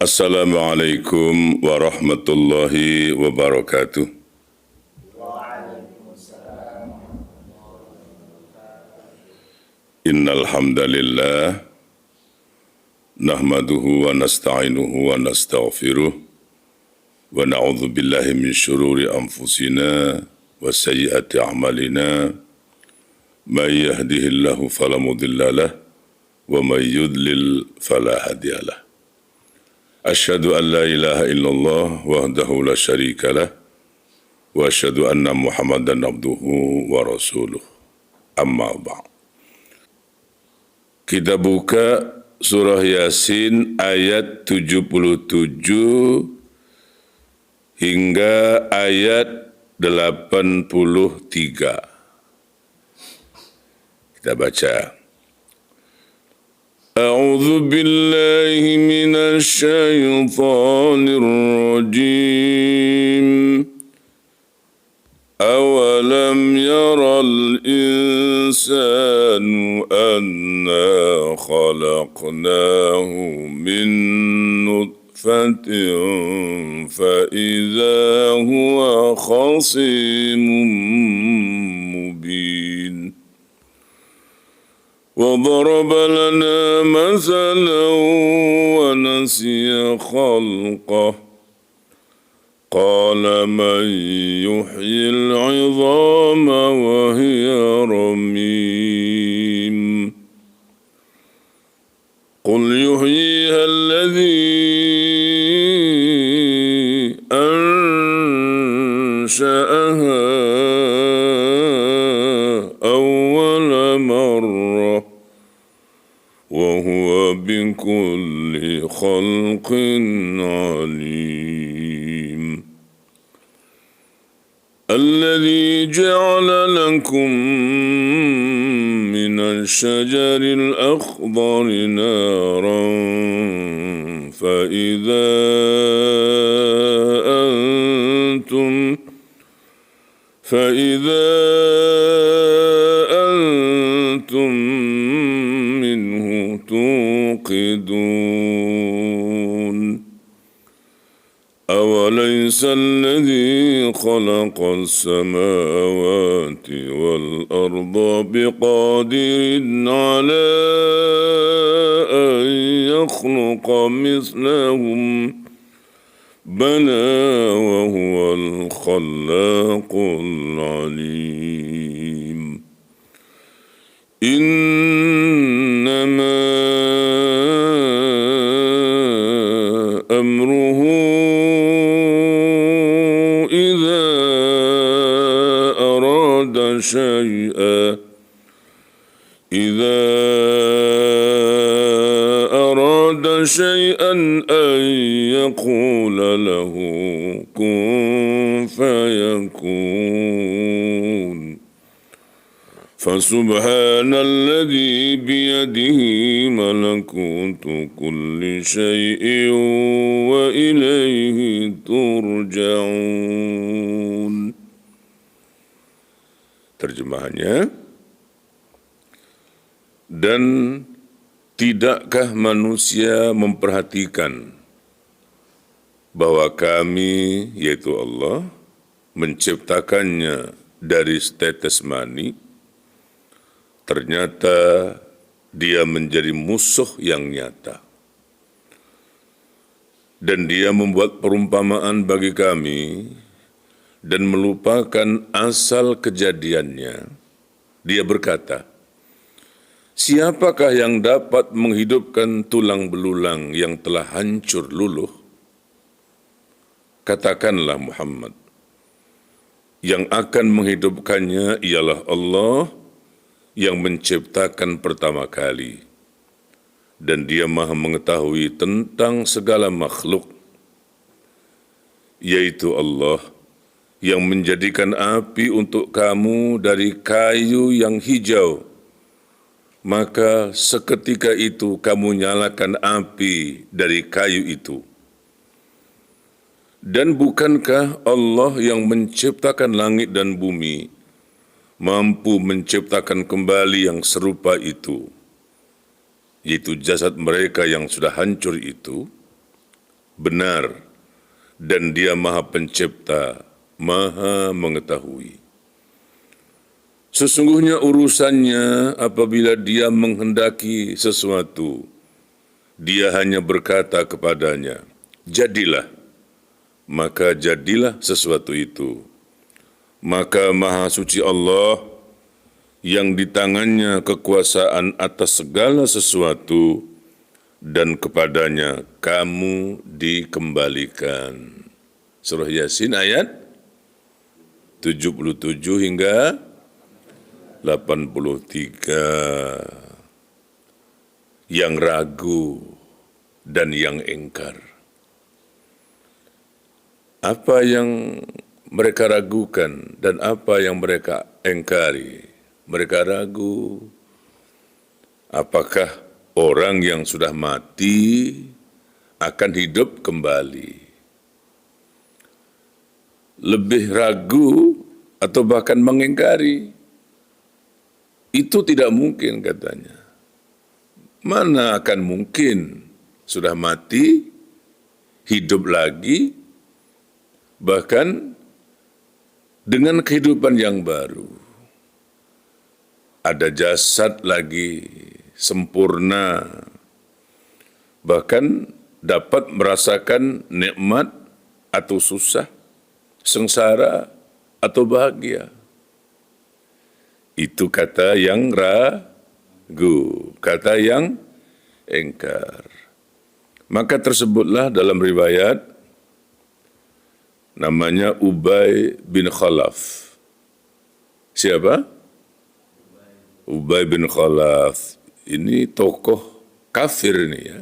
Assalamualaikum warahmatullahi wabarakatuh. Innal hamdalillah nahmaduhu wa nasta'inuhu wa nastaghfiruh wa na'udzu billahi min syururi anfusina wa sayyiati a'malina may yahdihillahu fala mudilla lahu wa may yudlil fala hadiyalah. Asyhadu an la ilaha illallah wahdahu la syarika lah wa asyhadu anna Muhammadan abduhu wa rasuluh. Amma ba'd. Kita buka surah Yasin ayat 77 hingga ayat 83. Kita baca. أعوذ بالله من الشيطان الرجيم أولم يرى الإنسان أنا خلقناه من نطفة فإذا هو خصيم مبين وضرب لنا مثلا ونسي خلقه قال من يحيي العظام وهي رميم قل يحييها الذي أنشأها أول مرة وهو بكل خلق عليم الذي جعل لكم من الشجر الأخضر نارا فإذا أنتم منه توقدون أوليس الذي خلق السماوات والأرض بقادر على أن يخلق مثلهم بلى وهو الخلاق العليم إنما أمره إذا أراد شيئا أن يقول له كن فيكون فسبحان الذي بيده ملكوت كل شيء وإليه ترجعون. Terjemahannya, dan tidakkah manusia memperhatikan bahwa kami, yaitu Allah, menciptakannya dari setetes mani, ternyata dia menjadi musuh yang nyata. Dan dia membuat perumpamaan bagi kami dan melupakan asal kejadiannya. Dia berkata, siapakah yang dapat menghidupkan tulang belulang yang telah hancur luluh? Katakanlah Muhammad, yang akan menghidupkannya ialah Allah yang menciptakan pertama kali, dan Dia Maha mengetahui tentang segala makhluk, yaitu Allah yang menjadikan api untuk kamu dari kayu yang hijau, maka seketika itu kamu nyalakan api dari kayu itu. Dan bukankah Allah yang menciptakan langit dan bumi mampu menciptakan kembali yang serupa itu, yaitu jasad mereka yang sudah hancur itu? benar, dan Dia Maha Pencipta, Maha Mengetahui. Sesungguhnya urusannya apabila Dia menghendaki sesuatu, Dia hanya berkata kepadanya, jadilah, maka jadilah sesuatu itu. Maka Maha Suci Allah yang di tangannya kekuasaan atas segala sesuatu, dan kepadanya kamu dikembalikan. Surah Yasin ayat 77 hingga 83. Yang ragu dan yang engkar. Apa yang mereka ragukan dan apa yang mereka engkari? Mereka ragu, apakah orang yang sudah mati akan hidup kembali? Lebih ragu atau bahkan mengingkari. Itu tidak mungkin katanya. Mana akan mungkin sudah mati, hidup lagi, bahkan dengan kehidupan yang baru. Ada jasad lagi sempurna, bahkan dapat merasakan nikmat atau susah, sengsara atau bahagia. Itu kata yang ragu, kata yang engkar. Maka tersebutlah dalam riwayat namanya Ubay bin Khalaf. Siapa? Ubay bin Khalaf. Ini tokoh kafir ini ya.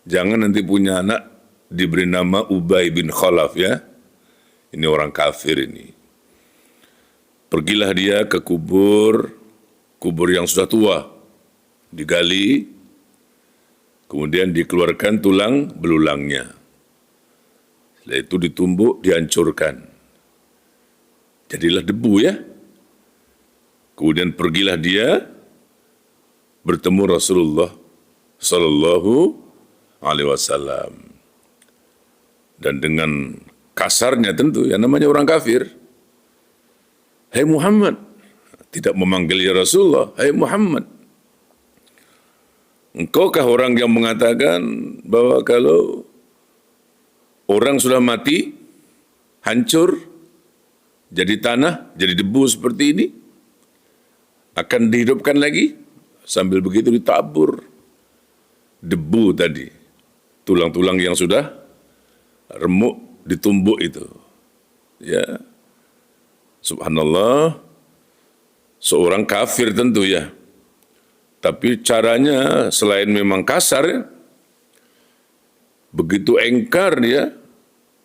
Jangan nanti punya anak diberi nama Ubay bin Khalaf ya. Ini orang kafir ini. Pergilah dia ke kubur yang sudah tua, digali, kemudian dikeluarkan tulang belulangnya. Setelah itu ditumbuk, dihancurkan. Jadilah debu ya. Kemudian pergilah dia bertemu Rasulullah Sallallahu Alaihi Wasallam. Dan dengan kasarnya tentu, yang namanya orang kafir. Hai Muhammad, tidak memanggil ya Rasulullah, hai Muhammad. Engkaukah orang yang mengatakan bahwa kalau orang sudah mati, hancur, jadi tanah, jadi debu seperti ini, akan dihidupkan lagi? Sambil begitu ditabur debu tadi, tulang-tulang yang sudah remuk, ditumbuk itu. Ya, subhanallah, seorang kafir tentu ya. Tapi caranya selain memang kasar ya, begitu engkar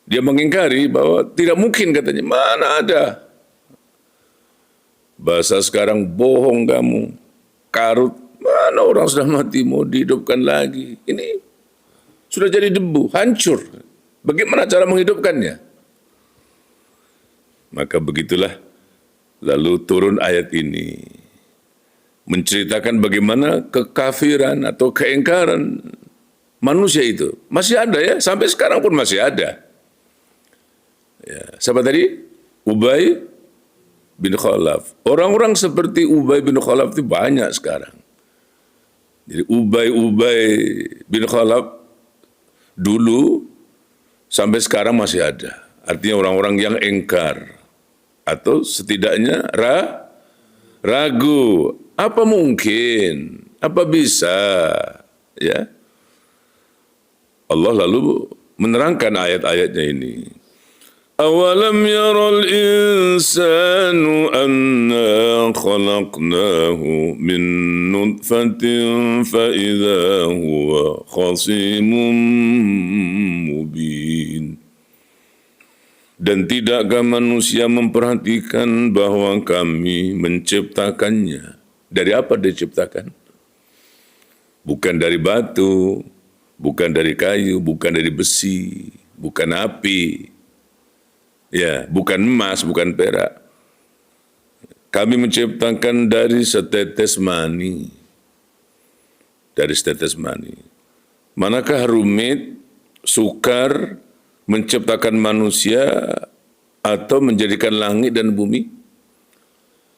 dia mengingkari bahwa tidak mungkin katanya, mana ada. Bahasa sekarang bohong kamu, karut, mana orang sudah mati mau dihidupkan lagi. Ini sudah jadi debu, hancur. Bagaimana cara menghidupkannya? Maka begitulah lalu turun ayat ini. Menceritakan bagaimana kekafiran atau keingkaran manusia itu. Masih ada ya, sampai sekarang pun masih ada. Ya, siapa tadi? Ubay bin Khalaf. Orang-orang seperti Ubay bin Khalaf itu banyak sekarang. Jadi Ubay bin Khalaf dulu sampai sekarang masih ada. Artinya orang-orang yang engkar. Atau setidaknya ragu. Apa mungkin? Apa bisa? Ya. Allah lalu menerangkan ayat-ayatnya ini. Awalam yaral insanu anna khalaqnahu min nutfatin fa idza huwa khasimun mubin. Dan tidakkah manusia memperhatikan bahwa kami menciptakannya? Dari apa diciptakan? Bukan dari batu, bukan dari kayu, bukan dari besi, bukan api, ya, bukan emas, bukan perak. Kami menciptakan dari setetes mani. Dari setetes mani. Manakah rumit sukar menciptakan manusia atau menjadikan langit dan bumi?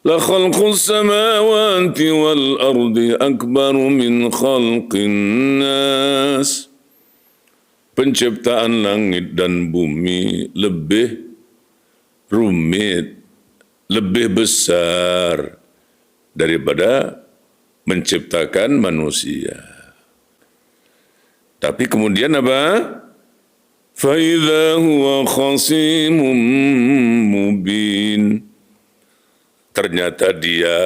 La khalqus samawati wal ardi akbaru min khalqin nas. Penciptaan langit dan bumi lebih rumit, lebih besar daripada menciptakan manusia. Tapi kemudian apa? فَإِذَا هُوَ خَصِيمٌ مُبِينٌ. Ternyata dia,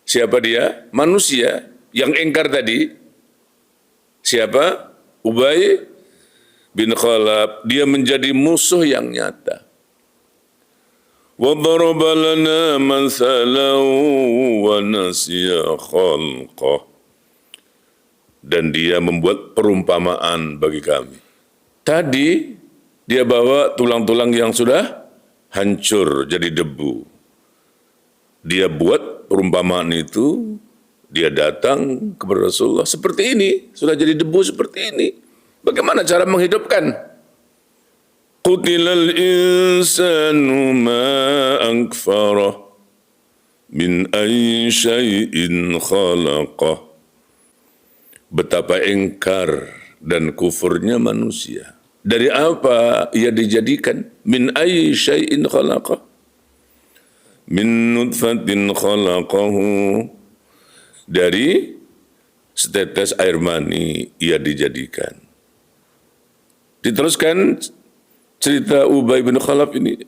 siapa dia? Manusia yang ingkar tadi. Siapa? Ubay bin Khalaf. Dia menjadi musuh yang nyata. وَضَرَبَ لَنَا مَثَلًا وَنَسِيَ خَلْقَهُ. Dan dia membuat perumpamaan bagi kami. Tadi dia bawa tulang-tulang yang sudah hancur jadi debu. Dia buat perumpamaan itu, dia datang kepada Rasulullah seperti ini, sudah jadi debu seperti ini. Bagaimana cara menghidupkan? Qutilal insanu ma akfarah min ayyi syai'in khalaqah. Betapa engkar dan kufurnya manusia. Dari apa ia dijadikan? Min ayyi syai'in khalaqah. Min nutfatin khalaqahu. Dari setetes air mani ia dijadikan. Diteruskan cerita Ubay bin Khalaf ini.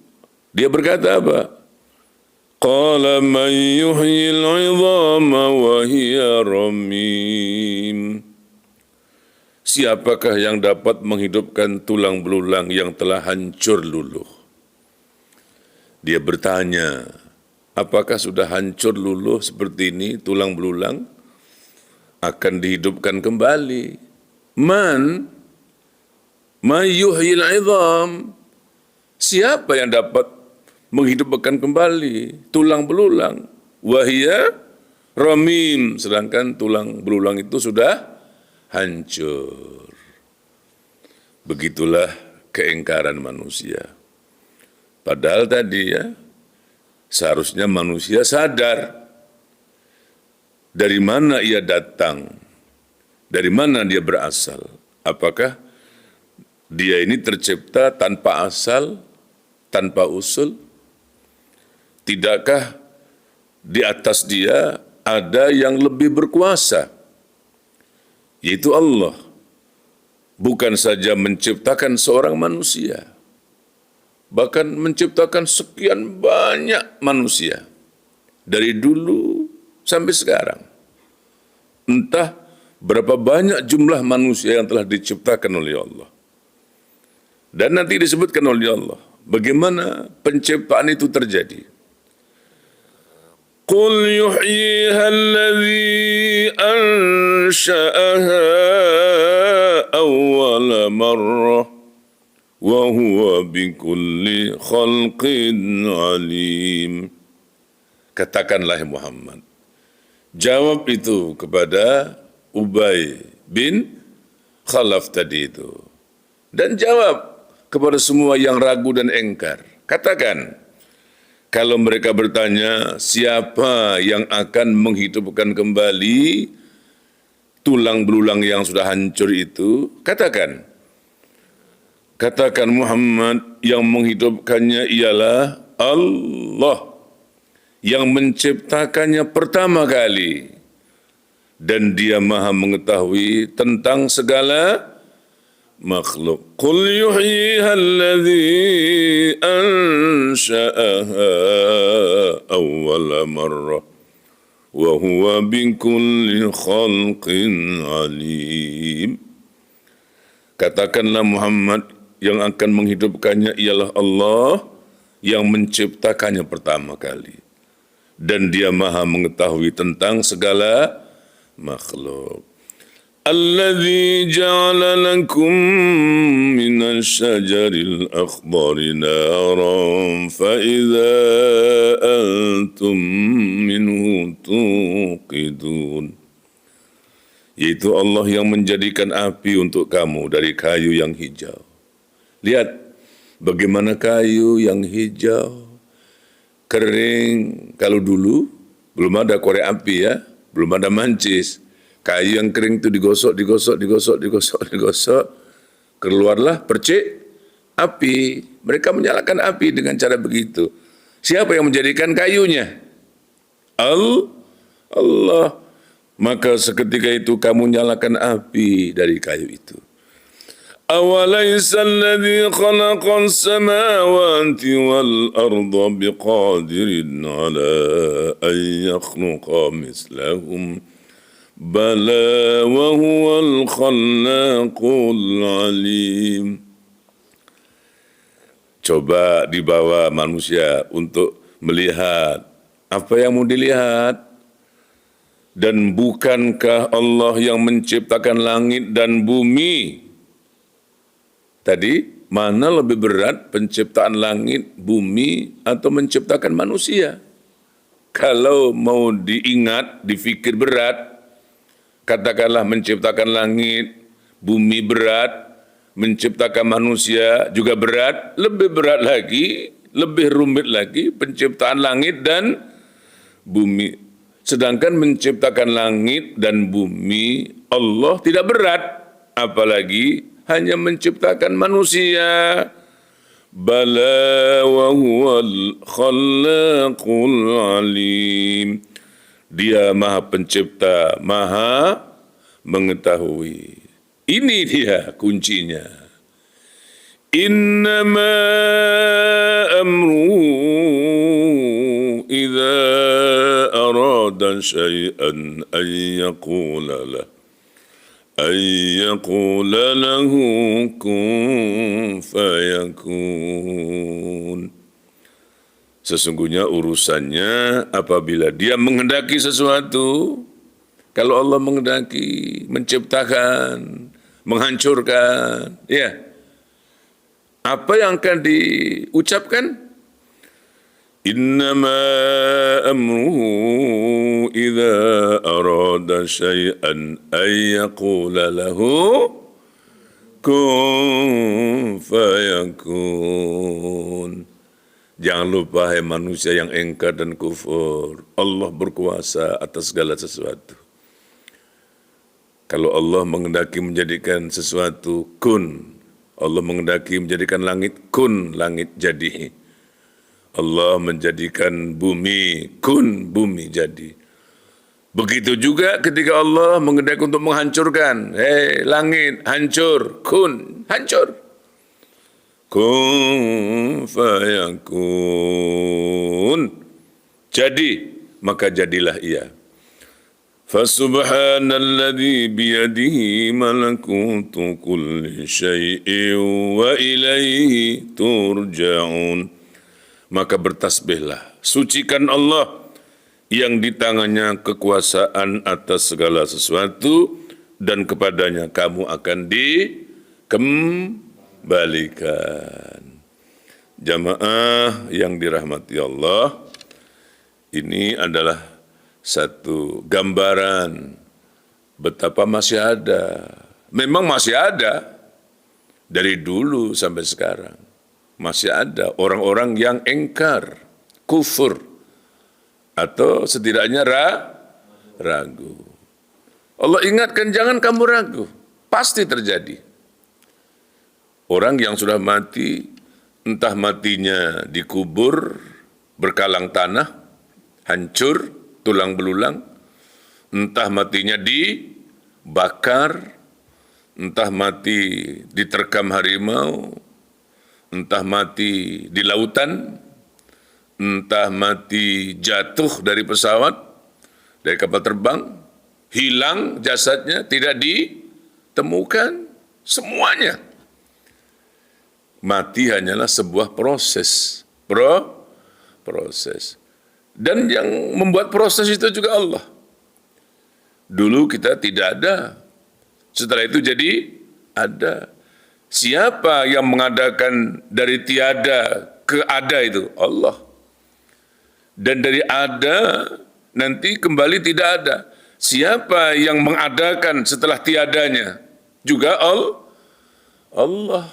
Dia berkata apa? Qala man yuhyil 'idhama wa hiya ramim. Siapakah yang dapat menghidupkan tulang belulang yang telah hancur luluh? Dia bertanya, apakah sudah hancur luluh seperti ini tulang belulang akan dihidupkan kembali? Man yuhyil 'idham. Siapa yang dapat menghidupkan kembali tulang belulang? Wahia ramim, sedangkan tulang belulang itu sudah hancur. Begitulah keingkaran manusia. Padahal tadi ya, seharusnya manusia sadar dari mana ia datang, dari mana dia berasal. Apakah dia ini tercipta tanpa asal, tanpa usul? Tidakkah di atas dia ada yang lebih berkuasa, yaitu Allah? Bukan saja menciptakan seorang manusia, bahkan menciptakan sekian banyak manusia dari dulu sampai sekarang. Entah berapa banyak jumlah manusia yang telah diciptakan oleh Allah. Dan nanti disebutkan oleh Allah bagaimana penciptaan itu terjadi. Qul yuhyiha alladhi ansha'aha awwala marrah wa huwa bikulli khalqin alim. Katakanlah Muhammad, jawab itu kepada Ubay bin Khalaf tadi itu. Dan jawab kepada semua yang ragu dan engkar. Katakan, kalau mereka bertanya, siapa yang akan menghidupkan kembali tulang belulang yang sudah hancur itu? Katakan Muhammad, yang menghidupkannya ialah Allah, yang menciptakannya pertama kali. Dan dia maha mengetahui tentang segala makhluk. Qul yuhyiha alladhi ansha'aha awwala marrah wa huwa bikulli khalqin alim. Katakanlah Muhammad, yang akan menghidupkannya ialah Allah, yang menciptakannya pertama kali. Dan dia maha mengetahui tentang segala makhluk. الذي جعل لكم من الشجر الأخضر نارا فإذا أنتم منه توقدون. yaitu Allah yang menjadikan api untuk kamu dari kayu yang hijau. Lihat bagaimana kayu yang hijau, kering. Kalau dulu belum ada korek api ya, belum ada mancis. Kayu yang kering itu digosok, keluarlah percik api. Mereka menyalakan api dengan cara begitu. Siapa yang menjadikan kayunya? Allah. Maka seketika itu kamu nyalakan api dari kayu itu. أَوَلَيْسَ الَّذِي خَلَقَ السَّمَاوَاتِ وَالْأَرْضَ بِقَادِرٍ عَلَىٰ أَن يَخْلُقَ مِثْلَهُمْ بَلَىٰ وَهُوَ الْخَلَّاقُ الْعَلِيمُ. Coba dibawa manusia untuk melihat apa yang mau dilihat. Dan bukankah Allah yang menciptakan langit dan bumi? Tadi, mana lebih berat penciptaan langit, bumi, atau menciptakan manusia? Kalau mau diingat, difikir berat, katakanlah menciptakan langit, bumi berat, menciptakan manusia juga berat, lebih berat lagi, lebih rumit lagi penciptaan langit dan bumi. Sedangkan menciptakan langit dan bumi Allah tidak berat, apalagi hanya menciptakan manusia. Bala wa huwal khallaqul alim. Dia Maha Pencipta, Maha Mengetahui. Ini dia kuncinya. Innama amruhu idza arada syai'an an yaqula lahu kun fayakun. Sesungguhnya urusannya apabila dia menghendaki sesuatu, kalau Allah menghendaki menciptakan, menghancurkan, ya, apa yang akan diucapkan? Innama amruhu idza arada syai'an ay yaqula lahu kun fayakun. Jangan lupa hai manusia yang engkar dan kufur, Allah berkuasa atas segala sesuatu. Kalau Allah menghendaki menjadikan sesuatu kun, Allah menghendaki menjadikan langit kun, langit jadi. Allah menjadikan bumi kun, bumi jadi. Begitu juga ketika Allah menghendaki untuk menghancurkan, langit hancur, kun hancur. Kun fayakun. Jadi, maka jadilah ia. Fasubhanalladzi biyadihi malakutu kulli syai'in wa ilaihi turja'un. Maka bertasbihlah, sucikan Allah yang di tangannya kekuasaan atas segala sesuatu dan kepadanya kamu akan dikembalikan. Jamaah yang dirahmati Allah, ini adalah satu gambaran betapa masih ada, memang masih ada dari dulu sampai sekarang. Masih ada orang-orang yang engkar, kufur, atau setidaknya ragu. Allah ingatkan, jangan kamu ragu, pasti terjadi. Orang yang sudah mati, entah matinya dikubur, berkalang tanah, hancur, tulang belulang, entah matinya dibakar, entah mati diterkam harimau, entah mati di lautan, entah mati jatuh dari pesawat, dari kapal terbang, hilang jasadnya, tidak ditemukan, semuanya. Mati hanyalah sebuah proses. Dan yang membuat proses itu juga Allah. Dulu kita tidak ada, setelah itu jadi ada. Siapa yang mengadakan dari tiada ke ada itu? Allah. Dan dari ada nanti kembali tidak ada. Siapa yang mengadakan setelah tiadanya? Juga Allah.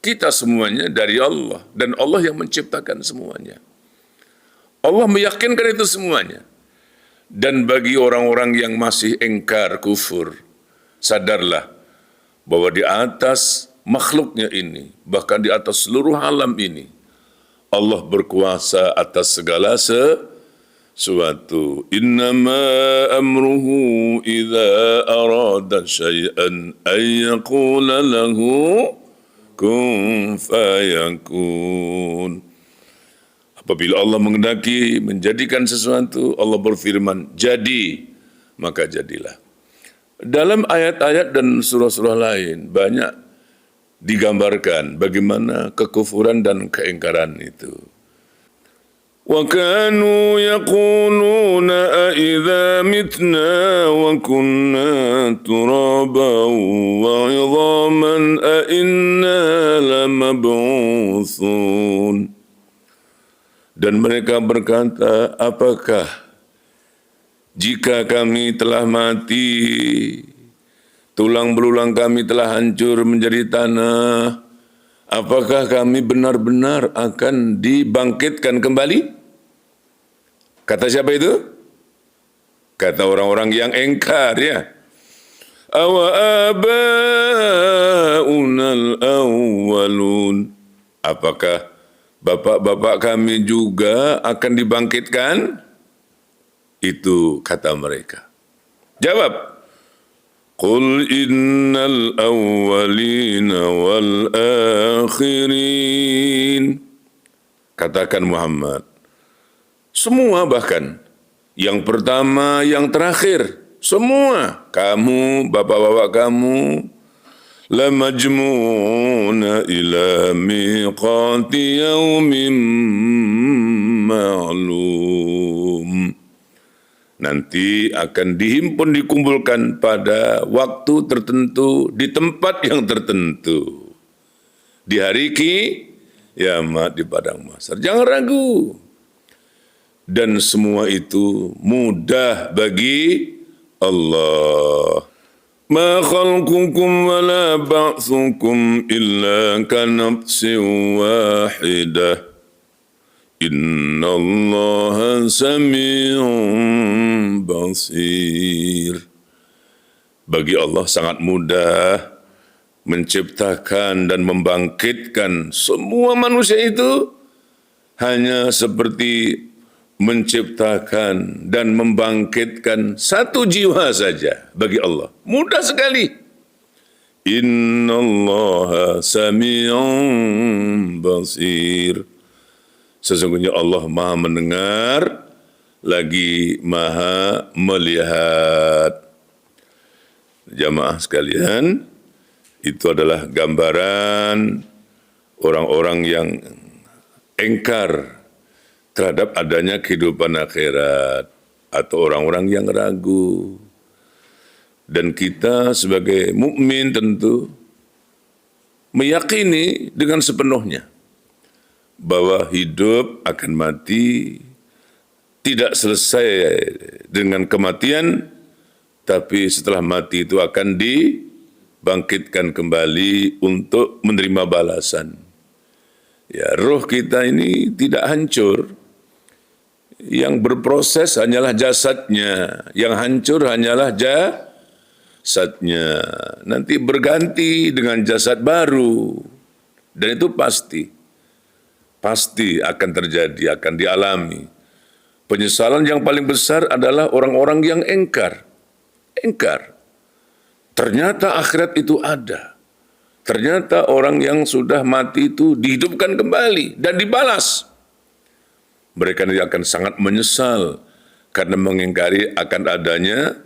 Kita semuanya dari Allah. Dan Allah yang menciptakan semuanya. Allah meyakinkan itu semuanya. Dan bagi orang-orang yang masih engkar, kufur, sadarlah bahwa di atas makhluknya ini, bahkan di atas seluruh alam ini, Allah berkuasa atas segala sesuatu. Innama amruhu idza arada syai'an ay yaqula lahu kun fayakun. Apabila Allah menghendaki menjadikan sesuatu, Allah berfirman, jadi, maka jadilah. Dalam ayat-ayat dan surah-surah lain banyak digambarkan bagaimana kekufuran dan keingkaran itu. Wa kanu yaquluna a idza mitna wa kunna turaban wa 'idhaman a inna lamab'utsun. Dan mereka berkata, apakah jika kami telah mati, tulang belulang kami telah hancur menjadi tanah, apakah kami benar-benar akan dibangkitkan kembali? Kata siapa itu? Kata orang-orang yang engkar, ya. Awa aba'unal awwalun. Apakah bapak-bapak kami juga akan dibangkitkan? Itu kata mereka. Jawab. Qul innal awwalina wal akhirin. Katakan Muhammad. Semua bahkan. Yang pertama, yang terakhir. Semua. Kamu, bapak-bapak kamu, lamajmu'una ila miqati yaumin ma'lum. Nanti akan dihimpun, dikumpulkan pada waktu tertentu, di tempat yang tertentu. Di hari kiamat di padang mahsyar. Jangan ragu. Dan semua itu mudah bagi Allah. Ma khalqukum wa la ba'thukum illa ka nafsin wahidah. Inna Allaha sami'un basir. Bagi Allah sangat mudah menciptakan dan membangkitkan semua manusia itu hanya seperti menciptakan dan membangkitkan satu jiwa saja bagi Allah. Mudah sekali. Inna Allaha sami'un basir. Sesungguhnya Allah Maha mendengar lagi Maha melihat. Jamaah sekalian, itu adalah gambaran orang-orang yang engkar terhadap adanya kehidupan akhirat atau orang-orang yang ragu. Dan kita sebagai mukmin tentu meyakini dengan sepenuhnya bahwa hidup akan mati, tidak selesai dengan kematian, tapi setelah mati itu akan dibangkitkan kembali untuk menerima balasan. Ya, roh kita ini tidak hancur. Yang berproses hanyalah jasadnya, yang hancur hanyalah jasadnya. Nanti berganti dengan jasad baru. Dan itu pasti akan terjadi, akan dialami. Penyesalan yang paling besar adalah orang-orang yang engkar. Ternyata akhirat itu ada. Ternyata orang yang sudah mati itu dihidupkan kembali dan dibalas. Mereka nanti akan sangat menyesal karena mengingkari akan adanya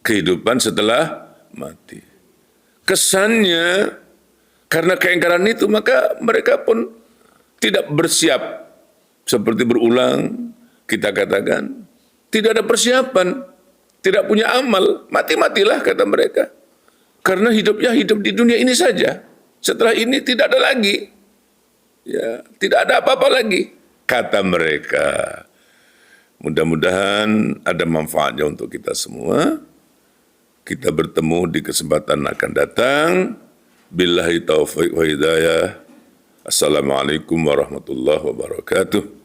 kehidupan setelah mati. Kesannya karena keingkaran itu maka mereka pun tidak bersiap. Seperti berulang kita katakan, tidak ada persiapan, tidak punya amal, mati-matilah kata mereka. Karena hidupnya hidup di dunia ini saja. Setelah ini tidak ada lagi. Ya, tidak ada apa-apa lagi, kata mereka. Mudah-mudahan ada manfaatnya untuk kita semua. Kita bertemu di kesempatan akan datang. Billahi taufiq wa hidayah. Assalamualaikum warahmatullahi wabarakatuh.